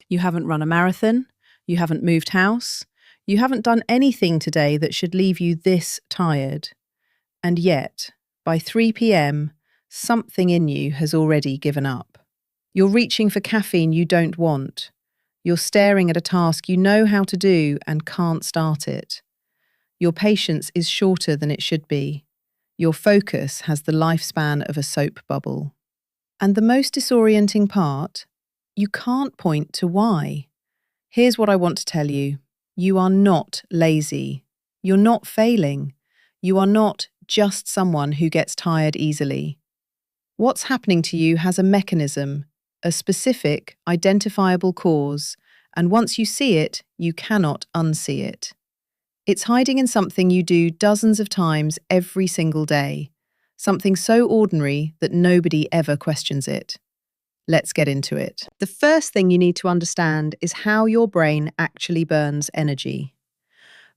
You haven't run a marathon, you haven't moved house, you haven't done anything today that should leave you this tired. And yet, by 3 p.m., something in you has already given up. You're reaching for caffeine you don't want. You're staring at a task you know how to do and can't start it. Your patience is shorter than it should be. Your focus has the lifespan of a soap bubble. And the most disorienting part, you can't point to why. Here's what I want to tell you. You are not lazy. You're not failing. You are not just someone who gets tired easily. What's happening to you has a mechanism, a specific, identifiable cause, and once you see it, you cannot unsee it. It's hiding in something you do dozens of times every single day, something so ordinary that nobody ever questions it. Let's get into it. The first thing you need to understand is how your brain actually burns energy.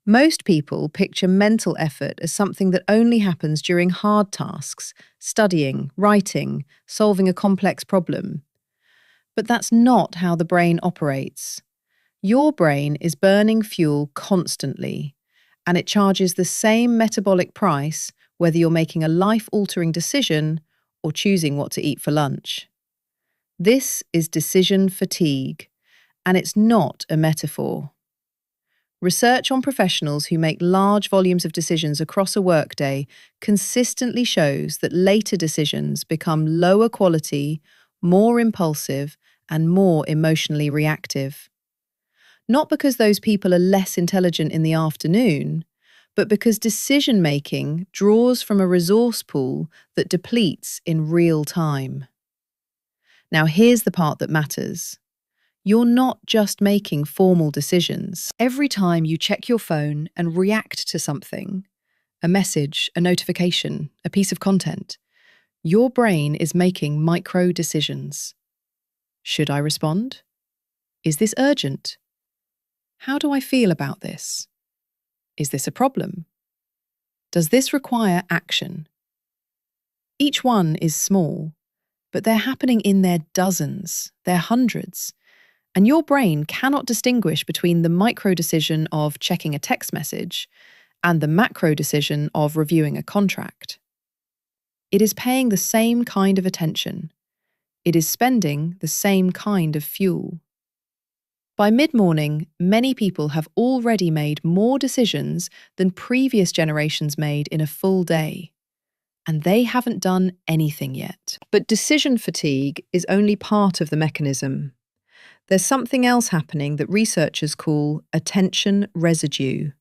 Most people picture mental effort as something that only happens during hard tasks, studying, writing, solving a complex problem. But that's not how the brain operates. Your brain is burning fuel constantly, and it charges the same metabolic price whether you're making a life-altering decision or choosing what to eat for lunch. This is decision fatigue, and it's not a metaphor. Research on professionals who make large volumes of decisions across a workday consistently shows that later decisions become lower quality, more impulsive, and more emotionally reactive. Not because those people are less intelligent in the afternoon, but because decision-making draws from a resource pool that depletes in real time. Now here's the part that matters. You're not just making formal decisions. Every time you check your phone and react to something, a message, a notification, a piece of content, your brain is making micro decisions. Should I respond? Is this urgent? How do I feel about this? Is this a problem? Does this require action? Each one is small, but they're happening in their dozens, their hundreds, and your brain cannot distinguish between the micro decision of checking a text message and the macro decision of reviewing a contract. It is paying the same kind of attention. It is spending the same kind of fuel. By mid-morning, many people have already made more decisions than previous generations made in a full day. And they haven't done anything yet. But decision fatigue is only part of the mechanism. There's something else happening that researchers call attention residue.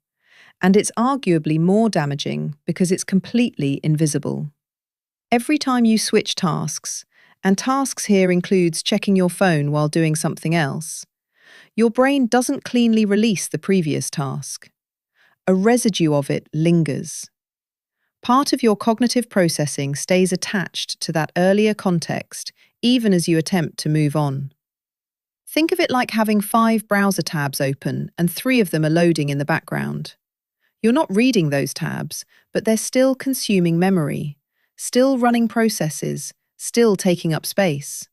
And it's arguably more damaging because it's completely invisible. Every time you switch tasks, and tasks here includes checking your phone while doing something else, your brain doesn't cleanly release the previous task. A residue of it lingers. Part of your cognitive processing stays attached to that earlier context, even as you attempt to move on. Think of it like having 5 browser tabs open and 3 of them are loading in the background. You're not reading those tabs, but they're still consuming memory, still running processes, still taking up space.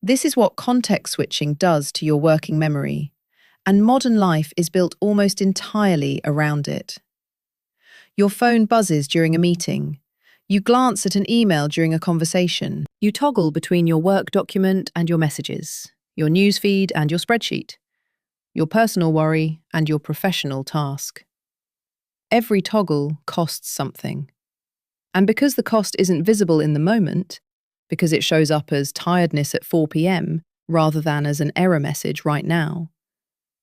This is what context switching does to your working memory, and modern life is built almost entirely around it. Your phone buzzes during a meeting. You glance at an email during a conversation. You toggle between your work document and your messages, your newsfeed and your spreadsheet, your personal worry and your professional task. Every toggle costs something. And because the cost isn't visible in the moment, because it shows up as tiredness at 4 p.m. rather than as an error message right now,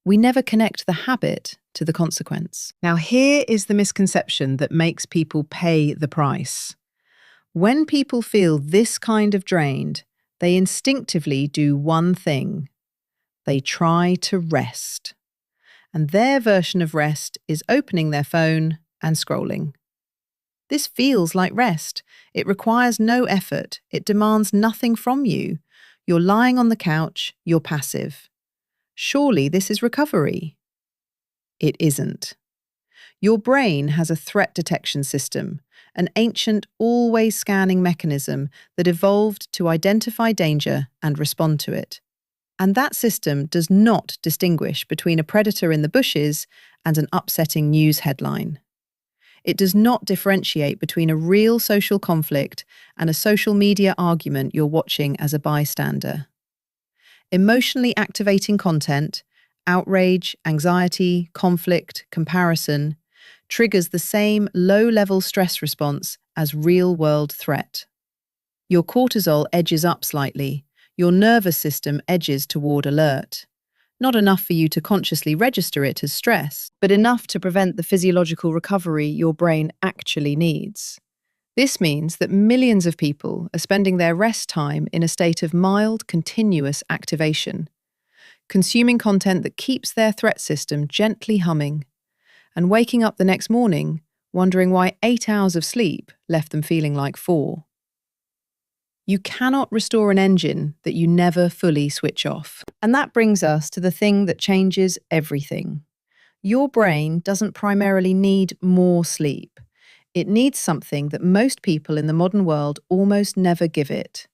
we never connect the habit to the consequence. Now here is the misconception that makes people pay the price. When people feel this kind of drained, they instinctively do one thing. They try to rest. And their version of rest is opening their phone and scrolling. This feels like rest. It requires no effort. It demands nothing from you. You're lying on the couch, you're passive. Surely this is recovery. It isn't. Your brain has a threat detection system, an ancient, always scanning mechanism that evolved to identify danger and respond to it. And that system does not distinguish between a predator in the bushes and an upsetting news headline. It does not differentiate between a real social conflict and a social media argument you're watching as a bystander. Emotionally activating content, outrage, anxiety, conflict, comparison, triggers the same low-level stress response as real-world threat. Your cortisol edges up slightly, your nervous system edges toward alert. Not enough for you to consciously register it as stress, but enough to prevent the physiological recovery your brain actually needs. This means that millions of people are spending their rest time in a state of mild, continuous activation, consuming content that keeps their threat system gently humming, and waking up the next morning wondering why 8 hours of sleep left them feeling like 4. You cannot restore an engine that you never fully switch off. And that brings us to the thing that changes everything. Your brain doesn't primarily need more sleep. It needs something that most people in the modern world almost never give it: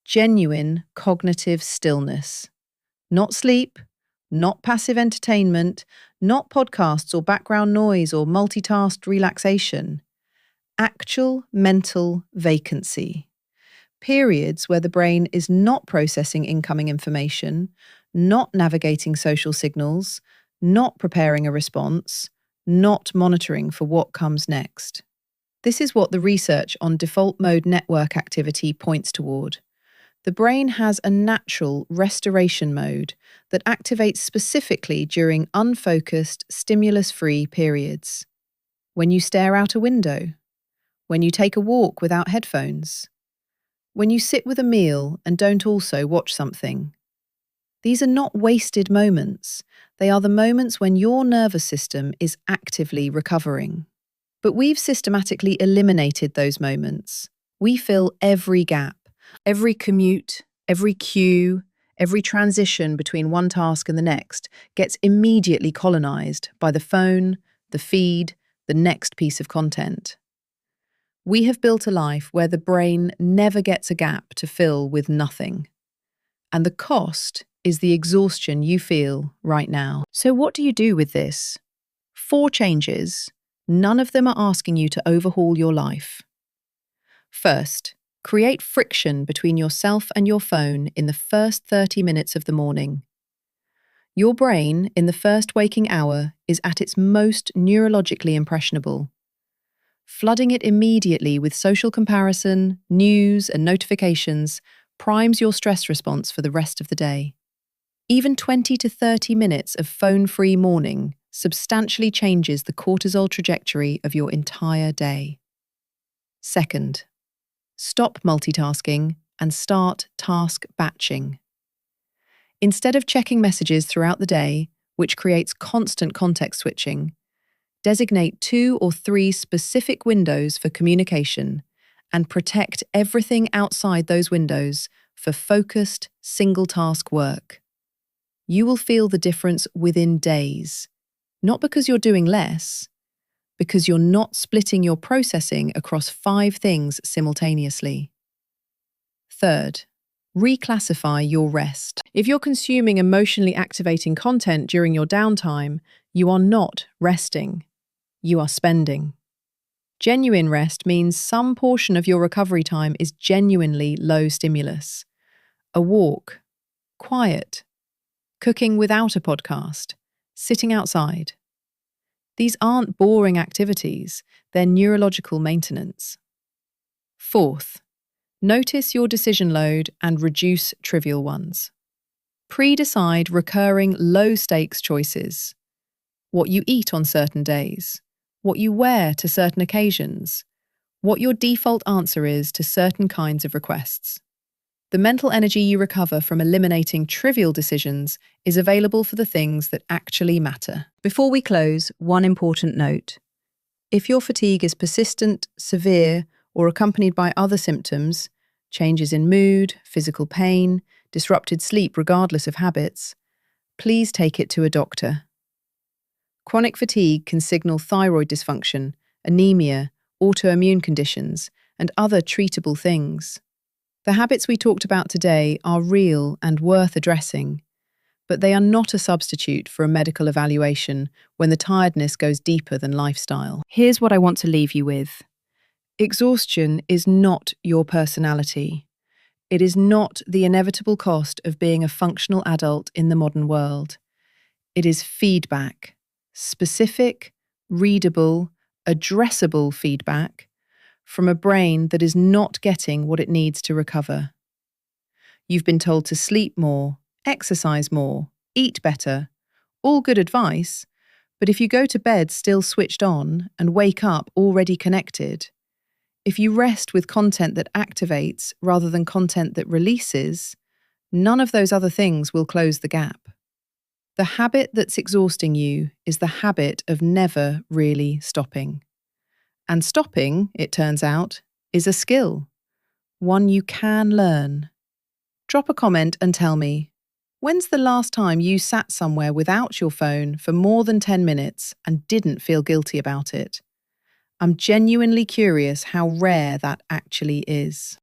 genuine cognitive stillness. Not sleep, not passive entertainment, not podcasts or background noise or multitasked relaxation. Actual mental vacancy. Periods where the brain is not processing incoming information, not navigating social signals, not preparing a response, not monitoring for what comes next. This is what the research on default mode network activity points toward. The brain has a natural restoration mode that activates specifically during unfocused, stimulus-free periods. When you stare out a window, when you take a walk without headphones, when you sit with a meal and don't also watch something. These are not wasted moments. They are the moments when your nervous system is actively recovering. But we've systematically eliminated those moments. We fill every gap, every commute, every queue, every transition between one task and the next gets immediately colonized by the phone, the feed, the next piece of content. We have built a life where the brain never gets a gap to fill with nothing. And the cost is the exhaustion you feel right now. So what do you do with this? 4 changes. None of them are asking you to overhaul your life. First, create friction between yourself and your phone in the first 30 minutes of the morning. Your brain, in the first waking hour, is at its most neurologically impressionable. Flooding it immediately with social comparison, news, and notifications primes your stress response for the rest of the day. Even 20 to 30 minutes of phone-free morning substantially changes the cortisol trajectory of your entire day. Second, stop multitasking and start task batching. Instead of checking messages throughout the day, which creates constant context switching, designate 2 or 3 specific windows for communication and protect everything outside those windows for focused, single-task work. You will feel the difference within days, not because you're doing less, because you're not splitting your processing across 5 things simultaneously. Third, reclassify your rest. If you're consuming emotionally activating content during your downtime, you are not resting. You are spending. Genuine rest means some portion of your recovery time is genuinely low stimulus. A walk, quiet, cooking without a podcast, sitting outside. These aren't boring activities, they're neurological maintenance. Fourth, notice your decision load and reduce trivial ones. Pre-decide recurring low-stakes choices. What you eat on certain days, what you wear to certain occasions, what your default answer is to certain kinds of requests. The mental energy you recover from eliminating trivial decisions is available for the things that actually matter. Before we close, one important note. If your fatigue is persistent, severe, or accompanied by other symptoms, changes in mood, physical pain, disrupted sleep regardless of habits, please take it to a doctor. Chronic fatigue can signal thyroid dysfunction, anemia, autoimmune conditions, and other treatable things. The habits we talked about today are real and worth addressing, but they are not a substitute for a medical evaluation when the tiredness goes deeper than lifestyle. Here's what I want to leave you with. Exhaustion is not your personality. It is not the inevitable cost of being a functional adult in the modern world. It is feedback, specific, readable, addressable feedback from a brain that is not getting what it needs to recover. You've been told to sleep more, exercise more, eat better. All good advice, but if you go to bed still switched on and wake up already connected, if you rest with content that activates rather than content that releases, none of those other things will close the gap. The habit that's exhausting you is the habit of never really stopping. And stopping, it turns out, is a skill, one you can learn. Drop a comment and tell me, when's the last time you sat somewhere without your phone for more than 10 minutes and didn't feel guilty about it? I'm genuinely curious how rare that actually is.